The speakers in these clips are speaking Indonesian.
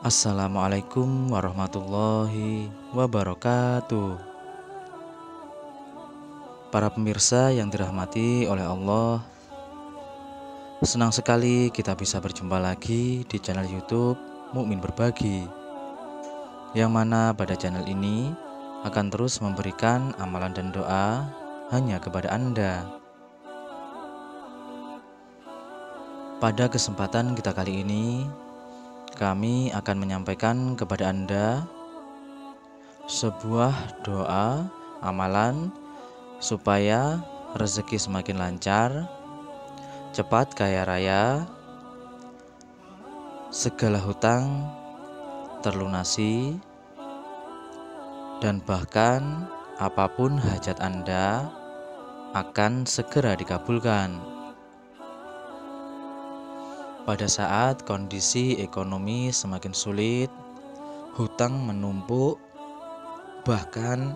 Assalamualaikum warahmatullahi wabarakatuh. Para pemirsa yang dirahmati oleh Allah, senang sekali kita bisa berjumpa lagi di channel YouTube Mukmin Berbagi, yang mana pada channel ini akan terus memberikan amalan dan doa hanya kepada Anda. Pada kesempatan kita kali ini, kami akan menyampaikan kepada Anda sebuah doa amalan supaya rezeki semakin lancar, cepat kaya raya, segala hutang terlunasi, dan bahkan apapun hajat Anda akan segera dikabulkan. Pada saat kondisi ekonomi semakin sulit, hutang menumpuk, bahkan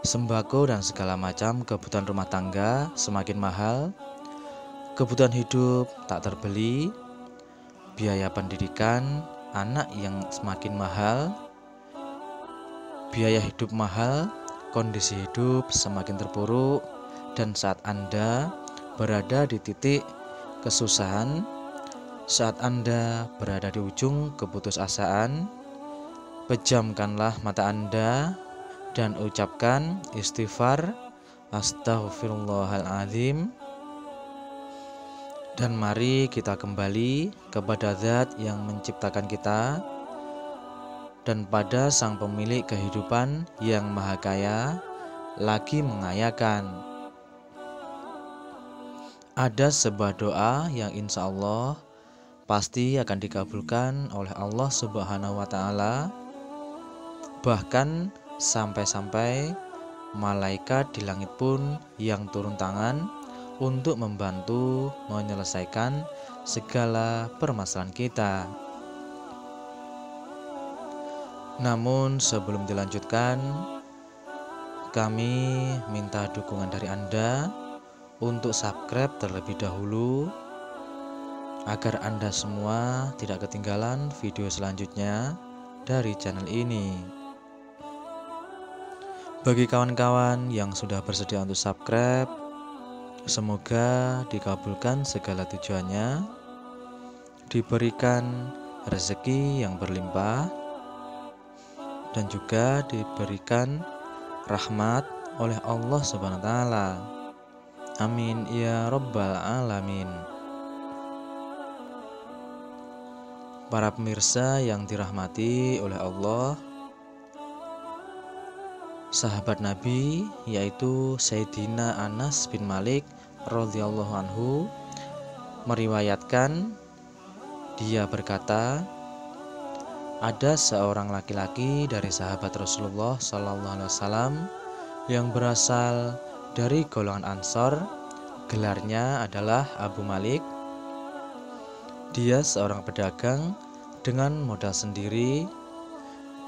sembako dan segala macam kebutuhan rumah tangga semakin mahal, kebutuhan hidup tak terbeli, biaya pendidikan anak yang semakin mahal, biaya hidup mahal, kondisi hidup semakin terpuruk, dan saat Anda berada di titik kesusahan, saat Anda berada di ujung keputusasaan, pejamkanlah mata Anda dan ucapkan istighfar, astaghfirullahaladzim, dan mari kita kembali kepada Zat yang menciptakan kita dan pada Sang Pemilik kehidupan yang Maha Kaya lagi mengayakan. Ada sebuah doa yang insya Allah pasti akan dikabulkan oleh Allah Subhanahu wa Ta'ala, bahkan sampai-sampai malaikat di langit pun yang turun tangan untuk membantu menyelesaikan segala permasalahan kita. Namun sebelum dilanjutkan, kami minta dukungan dari Anda untuk subscribe terlebih dahulu agar Anda semua tidak ketinggalan video selanjutnya dari channel ini. Bagi kawan-kawan yang sudah bersedia untuk subscribe, semoga dikabulkan segala tujuannya, diberikan rezeki yang berlimpah, dan juga diberikan rahmat oleh Allah Subhanahu wa Ta'ala. Amin ya Rabbal Alamin. Para pemirsa yang dirahmati oleh Allah, sahabat Nabi yaitu Sayyidina Anas bin Malik radhiyallahu anhu meriwayatkan, dia berkata, ada seorang laki-laki dari sahabat Rasulullah Sallallahu Alaihi Wasallam yang berasal dari golongan Ansor, gelarnya adalah Abu Malik. Dia seorang pedagang dengan modal sendiri.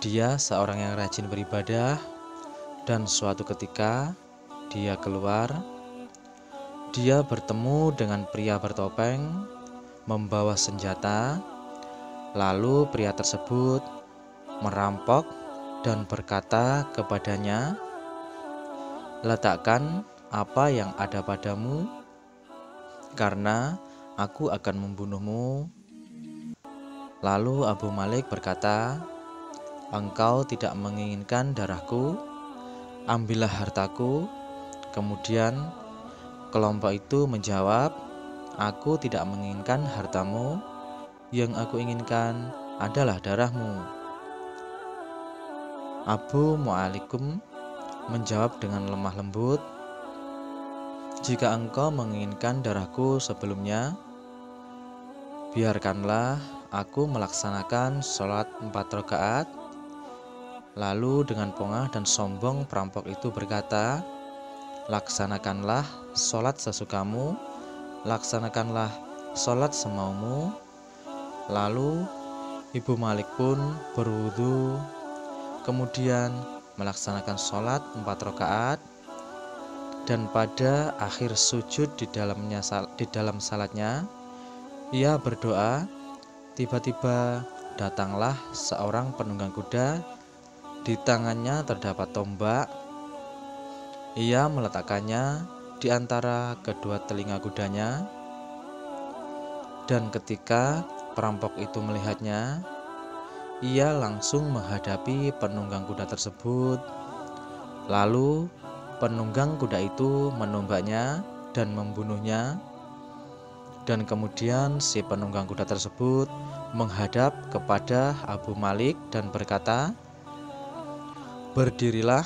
Dia seorang yang rajin beribadah. Dan suatu ketika dia keluar, dia bertemu dengan pria bertopeng membawa senjata. Lalu pria tersebut merampok dan berkata kepadanya, letakkan apa yang ada padamu, karena aku akan membunuhmu. Lalu Abu Malik berkata, engkau tidak menginginkan darahku? Ambillah hartaku. Kemudian kelompok itu menjawab, aku tidak menginginkan hartamu, yang aku inginkan adalah darahmu. Abu Mu'alikum menjawab dengan lemah lembut, jika engkau menginginkan darahku sebelumnya, biarkanlah aku melaksanakan sholat 4 rakaat. Lalu dengan pongah dan sombong perampok itu berkata, laksanakanlah sholat sesukamu, laksanakanlah sholat semaumu. Lalu Ibu Malik pun berwudu, kemudian melaksanakan sholat 4 rakaat, dan pada akhir sujud di dalam salatnya ia berdoa. Tiba-tiba datanglah seorang penunggang kuda. Di tangannya terdapat tombak. Ia meletakkannya di antara kedua telinga kudanya. Dan ketika perampok itu melihatnya, ia langsung menghadapi penunggang kuda tersebut. Lalu penunggang kuda itu menombaknya dan membunuhnya. Dan kemudian si penunggang kuda tersebut menghadap kepada Abu Malik dan berkata, "Berdirilah."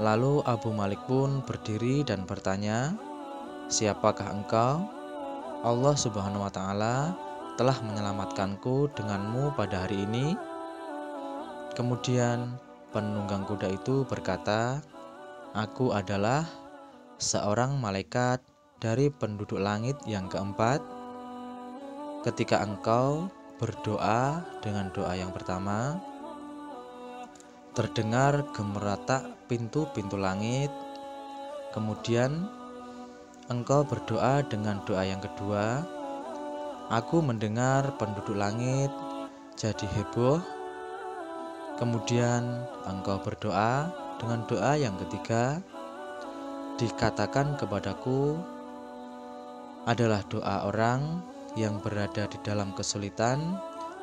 Lalu Abu Malik pun berdiri dan bertanya, "Siapakah engkau?" "Allah Subhanahu wa Ta'ala telah menyelamatkanku denganmu pada hari ini." Kemudian penunggang kuda itu berkata, "Aku adalah seorang malaikat dari penduduk langit yang keempat. Ketika engkau berdoa dengan doa yang pertama, terdengar gemeratak pintu-pintu langit. Kemudian engkau berdoa dengan doa yang kedua, aku mendengar penduduk langit jadi heboh. Kemudian engkau berdoa dengan doa yang ketiga, dikatakan kepadaku adalah doa orang yang berada di dalam kesulitan,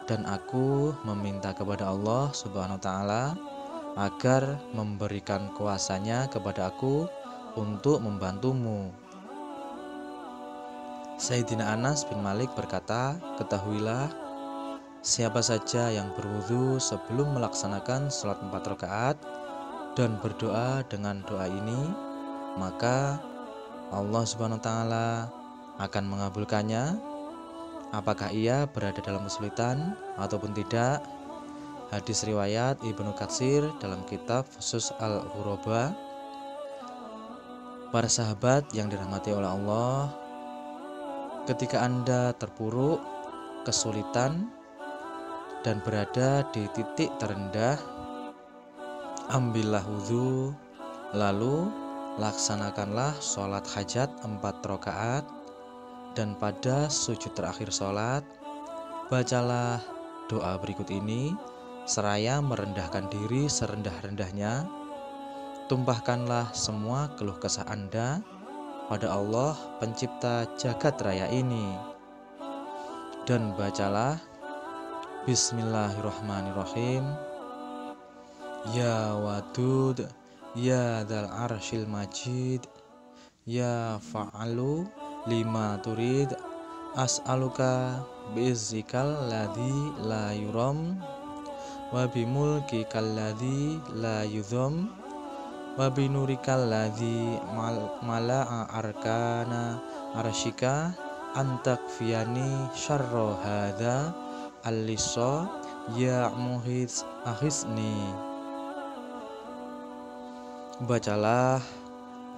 dan aku meminta kepada Allah Subhanahu wa Ta'ala agar memberikan kuasanya kepada aku untuk membantumu." Sayyidina Anas bin Malik berkata, "Ketahuilah, siapa saja yang berwudu sebelum melaksanakan sholat 4 rakaat dan berdoa dengan doa ini, maka Allah Subhanahu wa Ta'ala akan mengabulkannya, apakah ia berada dalam kesulitan ataupun tidak." Hadis riwayat Ibnu Katsir dalam kitab Fusus Al-Ghuraba. Para sahabat yang dirahmati oleh Allah, ketika Anda terpuruk, kesulitan, dan berada di titik terendah, ambillah wudhu, lalu laksanakanlah sholat hajat 4 rakaat, dan pada sujud terakhir sholat, bacalah doa berikut ini seraya merendahkan diri serendah-rendahnya. Tumpahkanlah semua keluh kesah Anda pada Allah pencipta jagat raya ini, dan bacalah Bismillahirrahmanirrahim. Ya Wadud, Ya Dzal Arsyil Majid, Ya Fa'alu lima turid, as'aluka bi'izzikal ladzi la yuram, wa bimulkikal ladzi la yudham, wa binurikal ladzi mala'a arkana arsyika, antakfiyani syarra hadza al-lissa, ya muhiz ahisni. Bacalah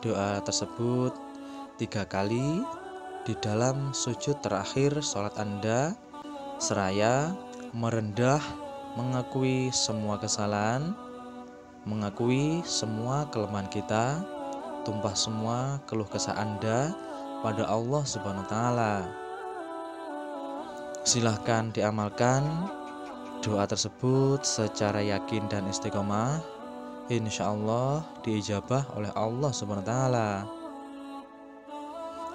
doa tersebut 3 kali di dalam sujud terakhir sholat Anda, seraya merendah, mengakui semua kesalahan, mengakui semua kelemahan kita, tumpah semua keluh kesah Anda pada Allah Subhanahu wa Ta'ala. Silahkan diamalkan doa tersebut secara yakin dan istiqomah. Insya Allah diijabah oleh Allah Subhanahu wa Ta'ala.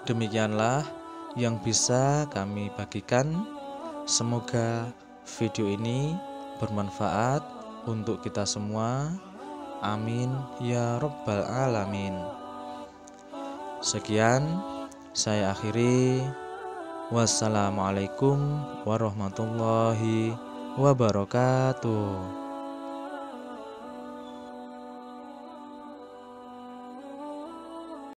Demikianlah yang bisa kami bagikan. Semoga video ini bermanfaat untuk kita semua. Amin ya Rabbal Alamin. Sekian saya akhiri. Wassalamualaikum warahmatullahi wabarakatuh.